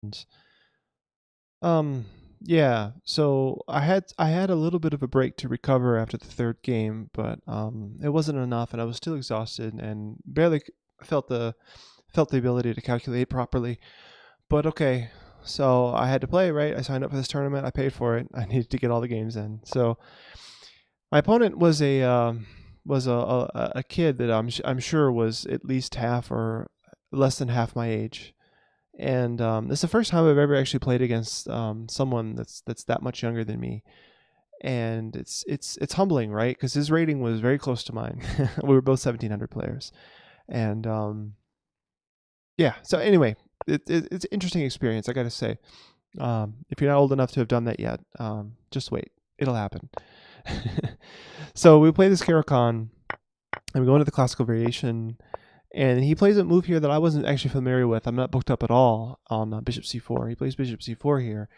And, um, yeah, so I had a little bit of a break to recover after the third game, but it wasn't enough, and I was still exhausted and barely felt the ability to calculate properly. But okay, so I had to play, right? I signed up for this tournament. I paid for it. I needed to get all the games in. So my opponent was a kid that I'm sure was at least half or less than half my age. And it's the first time I've ever actually played against someone that's that much younger than me, and it's humbling, right? Because his rating was very close to mine. We were both 1,700 players, and yeah. So anyway, it's an interesting experience, I got to say. If you're not old enough to have done that yet, just wait, it'll happen. So we play this Caro-Kann, and we go into the classical variation. And he plays a move here that I wasn't actually familiar with. I'm not booked up at all on bishop c4. He plays bishop c4 here.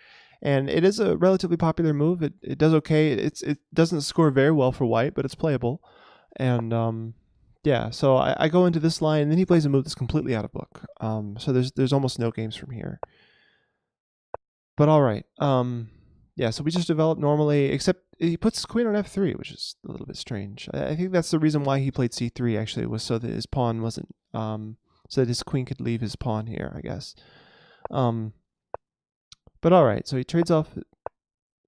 And it is a relatively popular move. It does okay. It doesn't score very well for white, but it's playable. And yeah, so I go into this line, and then he plays a move that's completely out of book. So there's almost no games from here. But all right. Yeah, so we just developed normally, except he puts queen on f3, which is a little bit strange. I think that's the reason why he played c3, actually, was so that his pawn wasn't, so that his queen could leave his pawn here, I guess. But all right, so he trades off.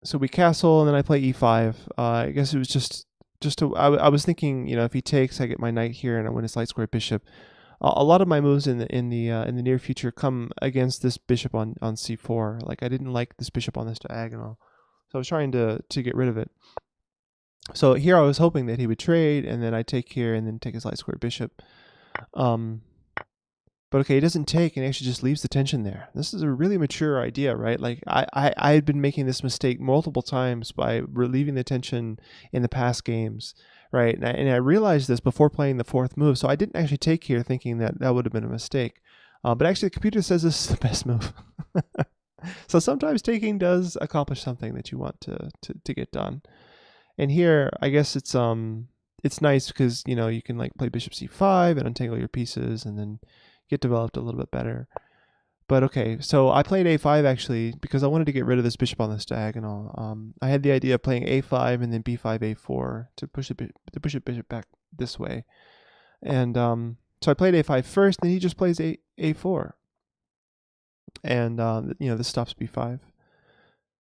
So we castle, and then I play e5. I guess it was I was thinking, if he takes, I get my knight here, and I win his light square bishop. A lot of my moves in the near future come against this bishop on c4. Like, I didn't like this bishop on this diagonal, so I was trying to get rid of it. So here I was hoping that he would trade, and then I take here, and then take his light square bishop. But okay, he doesn't take, and he actually just leaves the tension there. This is a really mature idea, right? Like, I had been making this mistake multiple times by relieving the tension in the past games, right? And I realized this before playing the fourth move, so I didn't actually take here thinking that that would have been a mistake. But actually, the computer says this is the best move. So sometimes taking does accomplish something that you want to get done. And here, I guess it's nice because, you can like play bishop c5 and untangle your pieces, and then get developed a little bit better. But okay, so I played a5 actually because I wanted to get rid of this bishop on this diagonal. I had the idea of playing a5 and then b5, a4 to push the bishop back this way. And so I played a5 first, then he just plays a4. And this stops b5.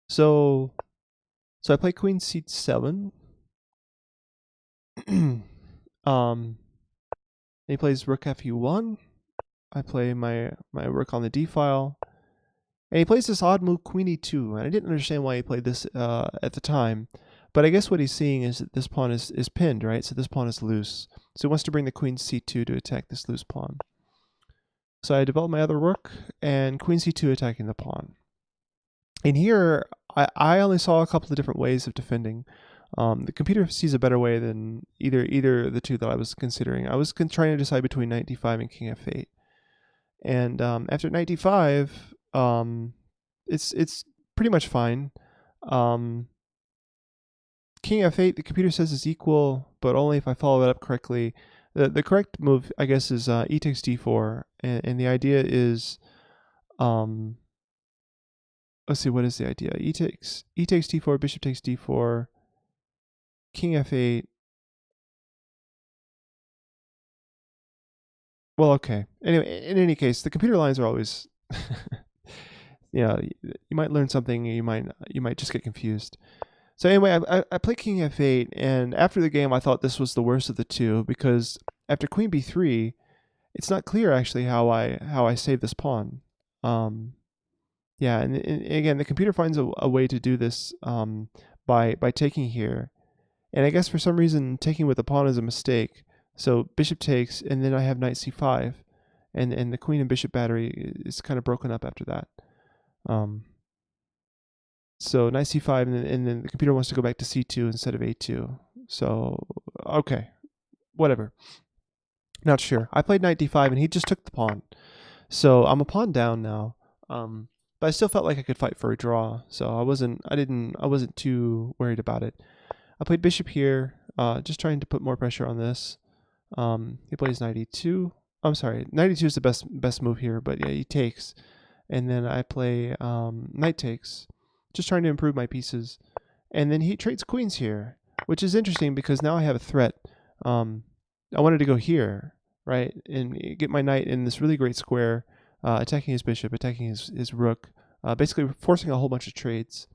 So I play queen c7. He plays rook fu1. I play my rook on the d file, and he plays this odd move queen e2, and I didn't understand why he played this at the time, but I guess what he's seeing is that this pawn is pinned, right? So this pawn is loose, so he wants to bring the queen c2 to attack this loose pawn. So I develop my other rook, and queen c2 attacking the pawn. And here, I only saw a couple of different ways of defending. The computer sees a better way than either of the two that I was considering. I was trying to decide between knight d5 and king f8. And after knight d5, it's pretty much fine. King f8, the computer says is equal, but only if I follow it up correctly. The correct move, I guess, is e takes d4, and the idea is, let's see, what is the idea? E takes d4, bishop takes d4, king f8. Well, okay. Anyway, in any case, the computer lines are always, you might learn something, you might just get confused. So anyway, I played king f8, and after the game, I thought this was the worst of the two, because after queen b3, it's not clear actually how I save this pawn. Yeah, and again, the computer finds a way to do this by taking here, and I guess for some reason taking with the pawn is a mistake. So bishop takes, and then I have knight c5, and the queen and bishop battery is kind of broken up after that. So knight c5, and then the computer wants to go back to c2 instead of a2. So, okay, whatever. Not sure. I played knight d5, and he just took the pawn. So I'm a pawn down now. But I still felt like I could fight for a draw. So I wasn't too worried about it. I played bishop here, just trying to put more pressure on this. He plays knight e2. I'm sorry, knight e2 is the best move here, but yeah, he takes. and then I play knight takes, just trying to improve my pieces. And then he trades queens here, which is interesting because now I have a threat. I wanted to go here, right, and get my knight in this really great square, attacking his bishop, attacking his rook, basically forcing a whole bunch of trades.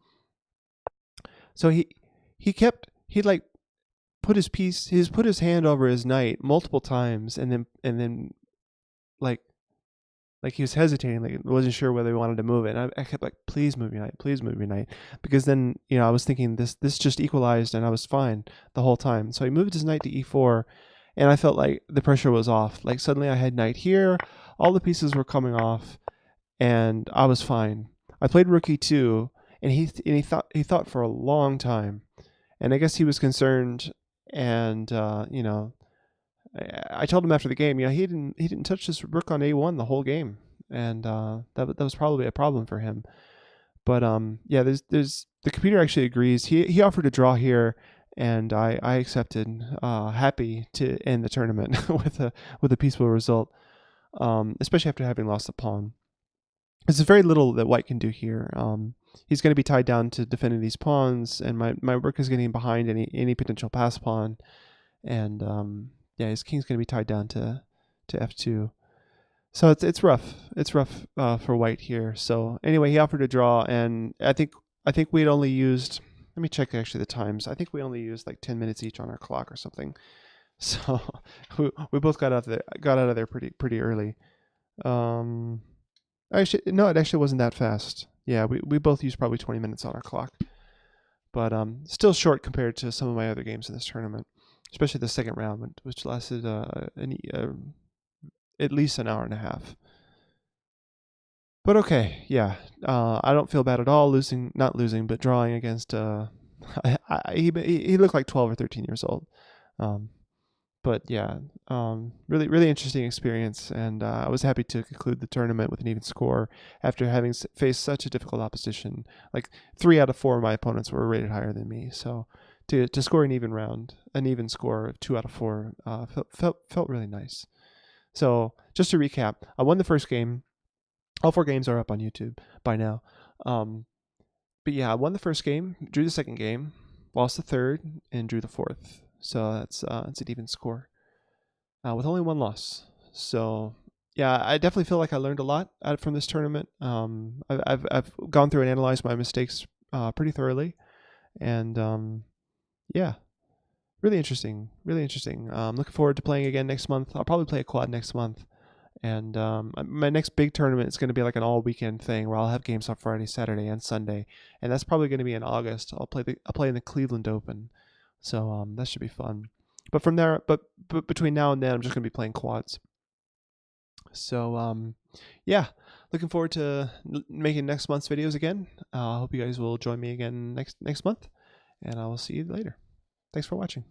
So he like put his hand over his knight multiple times, and then like he was hesitating, like wasn't sure whether he wanted to move it. And I kept like, please move your knight, because then I was thinking this just equalized, and I was fine the whole time. So he moved his knight to e4, and I felt like the pressure was off. Like suddenly I had knight here, all the pieces were coming off, and I was fine. I played rook e2, and he thought for a long time, and I guess he was concerned, and I told him after the game, he didn't touch this rook on a1 the whole game, and that was probably a problem for him. But yeah, there's the computer actually agrees. He offered to draw here, and I accepted, happy to end the tournament with a peaceful result, especially after having lost the pawn. There's very little that white can do here. He's going to be tied down to defending these pawns, and my rook is getting behind any potential pass pawn, and yeah, his king's going to be tied down to f2. So it's rough. It's rough for white here. So anyway, he offered to draw, and I think we had only used. Let me check actually the times. I think we only used like 10 minutes each on our clock or something. So we both got out of there pretty early. Actually, no, it actually wasn't that fast. Yeah, we both used probably 20 minutes on our clock, but still short compared to some of my other games in this tournament, especially the second round, which lasted at least an hour and a half. But okay, yeah, I don't feel bad at all not losing, but drawing against. He looked like 12 or 13 years old. But yeah, really interesting experience, and I was happy to conclude the tournament with an even score after having faced such a difficult opposition. Like 3 out of 4 of my opponents were rated higher than me, so to score an even score of 2 out of 4 felt really nice. So just to recap, I won the first game. All 4 games are up on YouTube by now. But yeah, I won the first game, drew the second game, lost the third, and drew the fourth. So that's it's an even score with only 1 loss. So yeah, I definitely feel like I learned a lot from this tournament. I've gone through and analyzed my mistakes pretty thoroughly, and yeah, really interesting. Looking forward to playing again next month. I'll probably play a quad next month. And my next big tournament is going to be like an all weekend thing where I'll have games on Friday, Saturday, and Sunday, and that's probably going to be in August. I'll play in the Cleveland Open, so that should be fun. But from there, but between now and then, I'm just going to be playing quads. So yeah, looking forward to making next month's videos again. I hope you guys will join me again next month, and I will see you later. Thanks for watching.